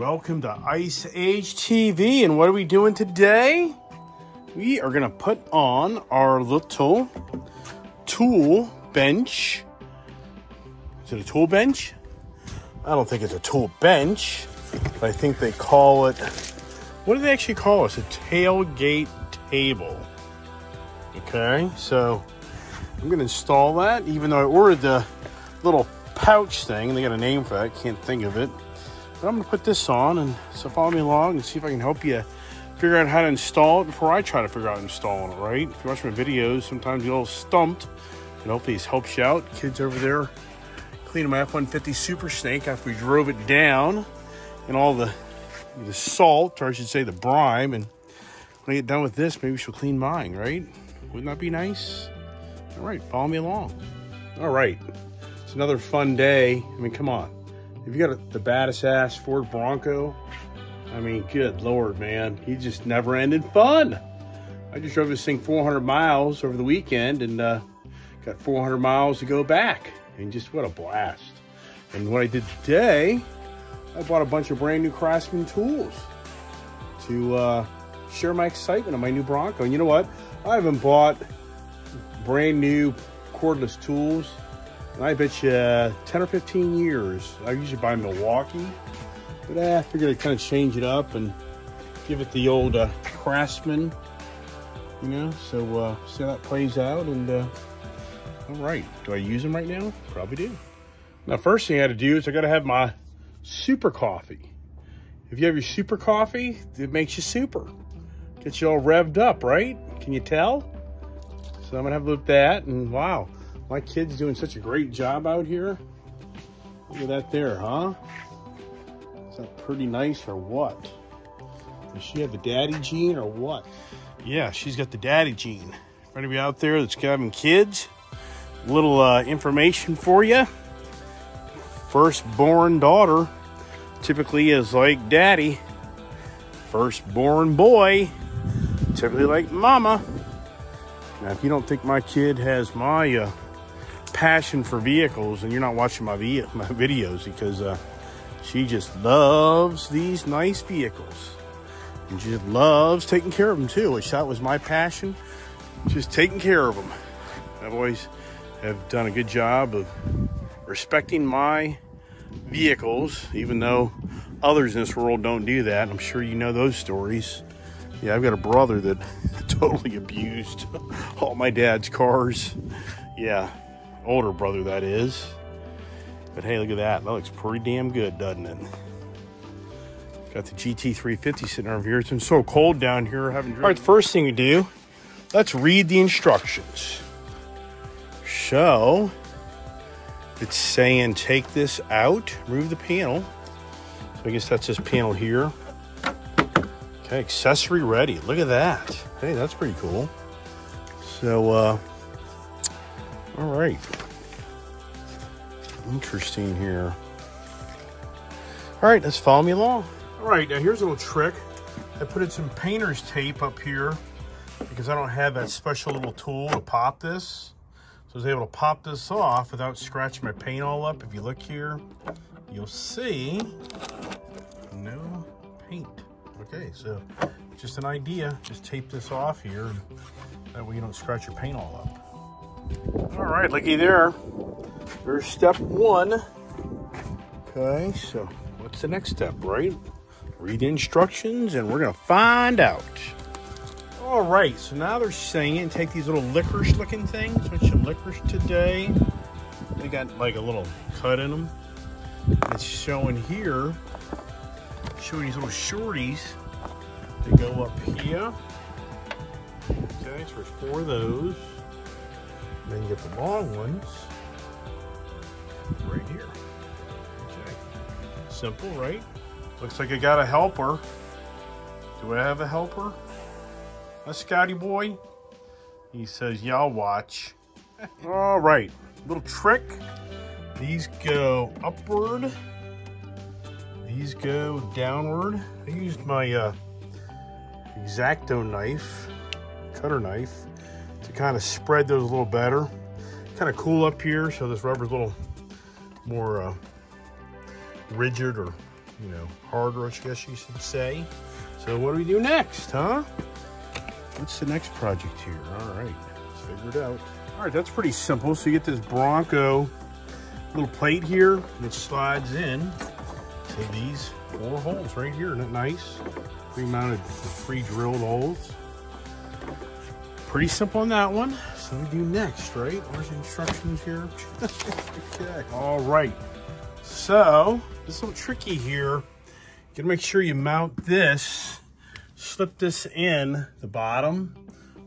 welcome to Ice Age TV. And what are we doing today? We are going to put on our little tool bench. Is it a tool bench? I don't think it's a tool bench, but I think they call it, what do they actually call it? It's a tailgate table. Okay, so I'm going to install that, even though I ordered the little pouch thing, and they got a name for that, can't think of it. But I'm going to put this on, and so follow me along and see if I can help you figure out how to install it before I try to figure out installing it, right? If you watch my videos, sometimes you're a little stumped, and hopefully this helps you out. Kids over there cleaning my F-150 Super Snake after we drove it down, and all the salt, or I should say the brine, and when I get done with this, maybe she'll clean mine, right? Wouldn't that be nice? All right, follow me along. All right, it's another fun day. I mean, come on. If you got the baddest ass Ford Bronco, I mean, good Lord, man. He just never ended fun. I just drove this thing 400 miles over the weekend and got 400 miles to go back. And just what a blast. And what I did today, I bought a bunch of brand new Craftsman tools to share my excitement on my new Bronco. And you know what? I haven't bought brand new cordless tools and I bet you 10 or 15 years. I usually buy Milwaukee, but I figured I'd kind of change it up and give it the old Craftsman, you know, so see how that plays out. And all right, do I use them right now? Probably do. Now, first thing I got to do is I got to have my super coffee. If you have your super coffee, it makes you super. Gets you all revved up, right? Can you tell? So I'm gonna have a look at that, and wow, my kid's doing such a great job out here. Look at that there, huh? Is that pretty nice or what? Does she have the daddy gene or what? Yeah, she's got the daddy gene. For anybody out there that's having kids, a little information for you. Firstborn daughter typically is like daddy. Firstborn boy typically like mama. Now, if you don't think my kid has my passion for vehicles, then you're not watching my videos, because she just loves these nice vehicles. And she just loves taking care of them too, which that was my passion, just taking care of them. I've always have done a good job of respecting my vehicles, even though others in this world don't do that. I'm sure you know those stories. Yeah, I've got a brother that totally abused all my dad's cars. Yeah, older brother that is. But hey, look at that. That looks pretty damn good, doesn't it? Got the GT350 sitting over here. It's been so cold down here. All right, the first thing we do, let's read the instructions. So, it's saying take this out, remove the panel. So I guess that's this panel here. Okay, accessory ready. Look at that. Hey, that's pretty cool. So, all right. Interesting here. All right, let's follow me along. All right, now here's a little trick. I put in some painter's tape up here because I don't have that special little tool to pop this. So I was able to pop this off without scratching my paint all up. If you look here, you'll see no paint. Okay, so just an idea. Just tape this off here. That way you don't scratch your paint all up. All right, looky there. There's step one. Okay, so what's the next step, right? Read the instructions and we're gonna find out. All right, so now they're saying take these little licorice looking things, which are licorice today. They got like a little cut in them. It's showing here, showing these little shorties. They go up here. Okay, so there's 4 of those. And then you get the long ones right here. Okay, simple, right? Looks like I got a helper. Do I have a helper? A Scotty boy? He says, yeah, I'll watch. All right, little trick. These go upward. These go downward. I used my X-Acto knife, cutter knife, to kind of spread those a little better. Kind of cool up here, so this rubber's a little more rigid or you know, harder, I guess you should say. So what do we do next, huh? What's the next project here? All right, let's figure it out. All right, that's pretty simple. So you get this Bronco little plate here, and it slides in to these 4 holes right here. Isn't that nice? Pre-mounted, pre-drilled holes. Pretty simple on that one. So what do we do next, right? Where's the instructions here? Okay. All right. So this little tricky here. You gotta make sure you mount this, slip this in the bottom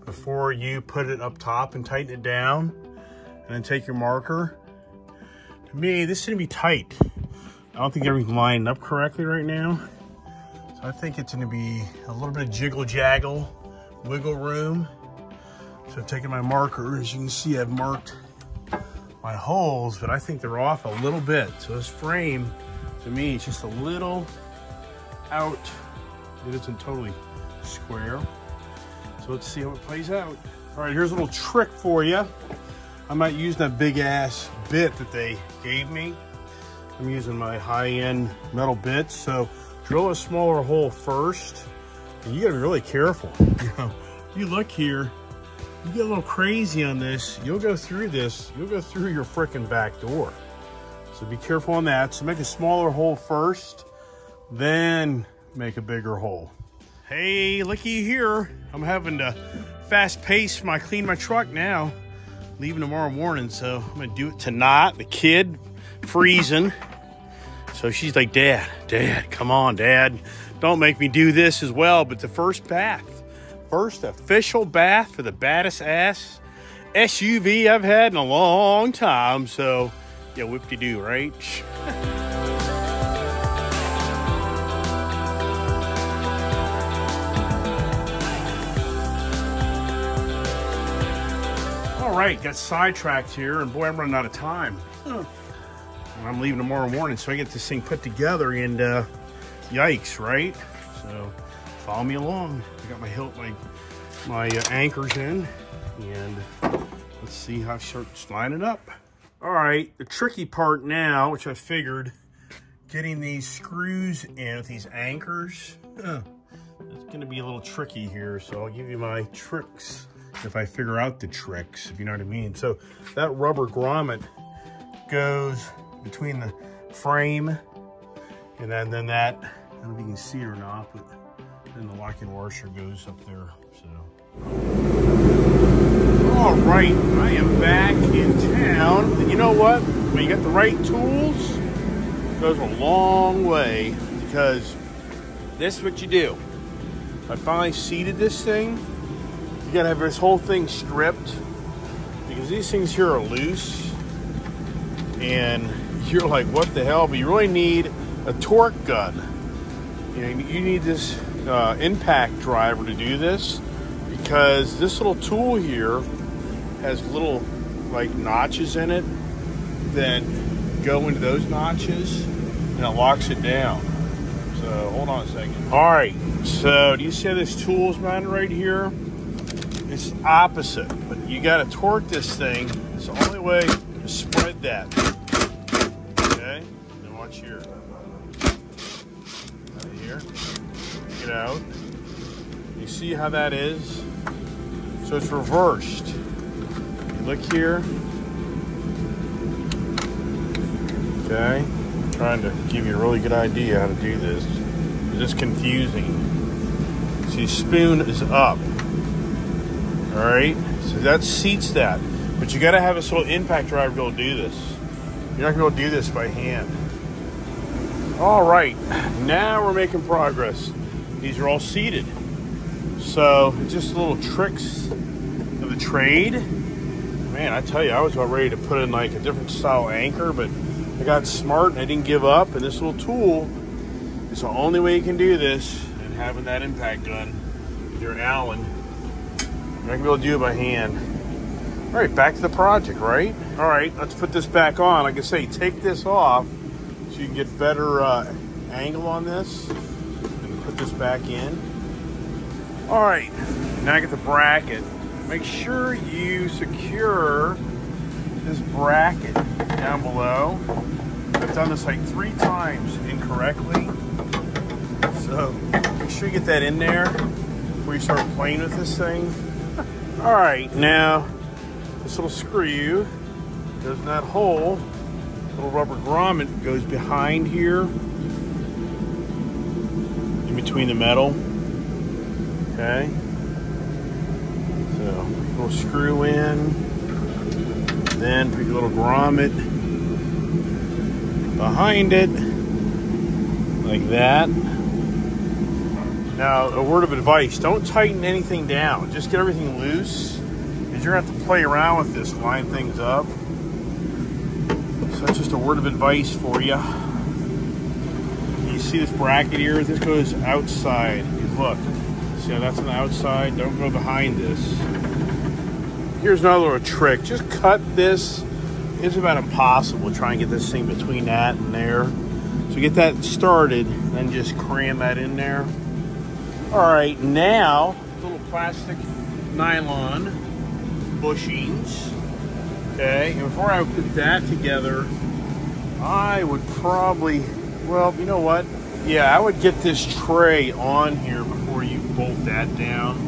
before you put it up top and tighten it down, and then take your marker. To me, this is gonna be tight. I don't think everything's lined up correctly right now. So I think it's gonna be a little bit of jiggle-jaggle, wiggle room. So I've taken my marker, as you can see, I've marked my holes, but I think they're off a little bit. So this frame, to me, it's just a little out. It isn't totally square. So let's see how it plays out. All right, here's a little trick for you. I'm not using that big ass bit that they gave me. I'm using my high-end metal bits. So drill a smaller hole first, and you gotta be really careful. You know, you look here, you get a little crazy on this, you'll go through this, you'll go through your frickin' back door. So be careful on that. So make a smaller hole first, then make a bigger hole. Hey, looky here. I'm having to fast pace clean my truck now. Leaving tomorrow morning, so I'm gonna do it tonight. The kid freezing. So she's like, Dad, come on, Dad. Don't make me do this as well. But the first bath, first official bath for the baddest ass SUV I've had in a long time. So yeah, whoop-de-doo, right? All right, got sidetracked here, and boy, I'm running out of time. I'm leaving tomorrow morning, so I get this thing put together, and yikes, right? So follow me along. I got my anchors in, and let's see how I start lining it up. All right, the tricky part now, which I figured, getting these screws in with these anchors, it's gonna be a little tricky here, so I'll give you my tricks if I figure out the tricks, if you know what I mean. So that rubber grommet goes between the frame and then that, I don't know if you can see it or not, but then the locking washer goes up there, so. All right, I am back in town. And you know what? When you got the right tools, it goes a long way, because this is what you do. I finally seated this thing. You gotta have this whole thing stripped, because these things here are loose, and you're like, what the hell? But you really need a torque gun. You know, you need this impact driver to do this, because this little tool here has little like notches in it that go into those notches, and it locks it down. So hold on a second. All right, so do you see this tool's mounted right here? It's opposite, but you got to torque this thing. It's the only way to spread that. Okay, then watch here. Right here, get out. You see how that is? So it's reversed. You look here. Okay, I'm trying to give you a really good idea how to do this. It's just confusing. See, spoon is up. All right, so that seats that, but you got to have this little impact driver to be able to do this. You're not gonna be able to do this by hand. All right, now we're making progress. These are all seated. So it's just little tricks of the trade. Man, I tell you, I was about ready to put in like a different style anchor, but I got smart and I didn't give up. And this little tool is the only way you can do this. And having that impact gun with your Allen, you're not gonna be able to do it by hand. All right, back to the project, right? All right, let's put this back on. Like I say, take this off so you can get better angle on this, and put this back in. All right, now I get the bracket. Make sure you secure this bracket down below. I've done this like 3 times incorrectly. So make sure you get that in there before you start playing with this thing. All right, now this little screw goes in that hole. Little rubber grommet goes behind here, in between the metal. Okay. So little screw in, then put your little grommet behind it, like that. Now, a word of advice, don't tighten anything down. Just get everything loose, because you're going to have to play around with this, line things up. So that's just a word of advice for you. You see this bracket here? This goes outside. You look. See how that's on the outside? Don't go behind this. Here's another little trick. Just cut this. It's about impossible to try and get this thing between that and there. So get that started, then just cram that in there. All right, now little plastic nylon bushings. Okay, and before I put that together, I would probably, well, you know what? Yeah, I would get this tray on here before you bolt that down.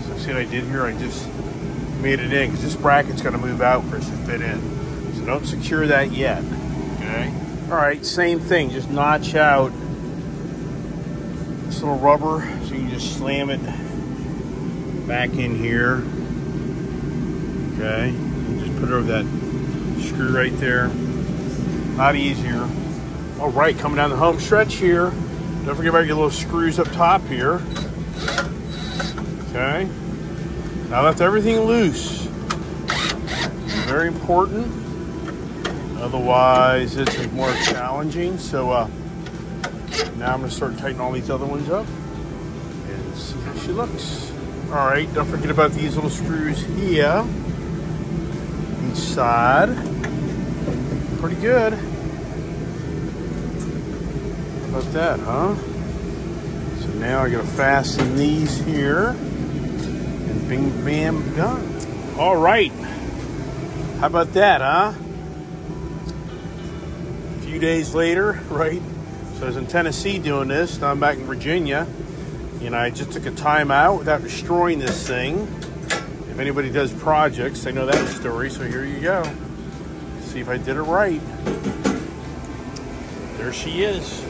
So see what I did here? I just made it in, because this bracket's got to move out for it to fit in. So don't secure that yet, okay? All right, same thing, just notch out this little rubber so you can just slam it back in here, okay? And just put it over that screw right there. A lot easier. All right, coming down the home stretch here. Don't forget about your little screws up top here. Okay. Now lift everything loose. Very important. Otherwise, it's more challenging. So now I'm going to start tightening all these other ones up and see how she looks. All right, don't forget about these little screws here. Each side. Pretty good. How about that, huh? So now I got to fasten these here. And bing, bam, done. All right. How about that, huh? A few days later, right? So I was in Tennessee doing this. Now I'm back in Virginia. You know, I just took a time out without destroying this thing. If anybody does projects, they know that story. So here you go. See if I did it right. There she is.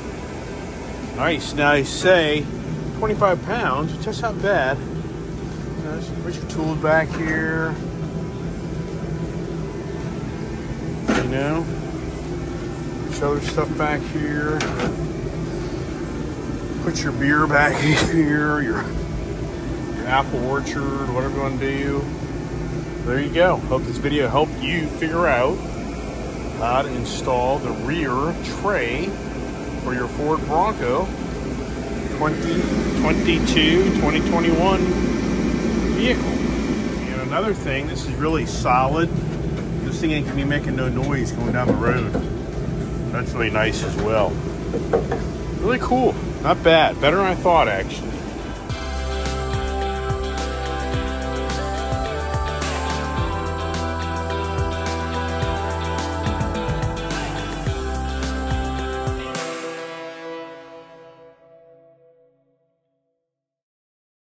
Nice. Now I say 25 pounds, which that's not bad. Put your tools back here. You know, put your other stuff back here. Put your beer back here. Your apple orchard, whatever you want to do. There you go. Hope this video helped you figure out how to install the rear tray for your Ford Bronco 2021 vehicle. And another thing, this is really solid. This thing ain't gonna be making no noise going down the road. That's really nice as well. Really cool. Not bad. Better than I thought, actually.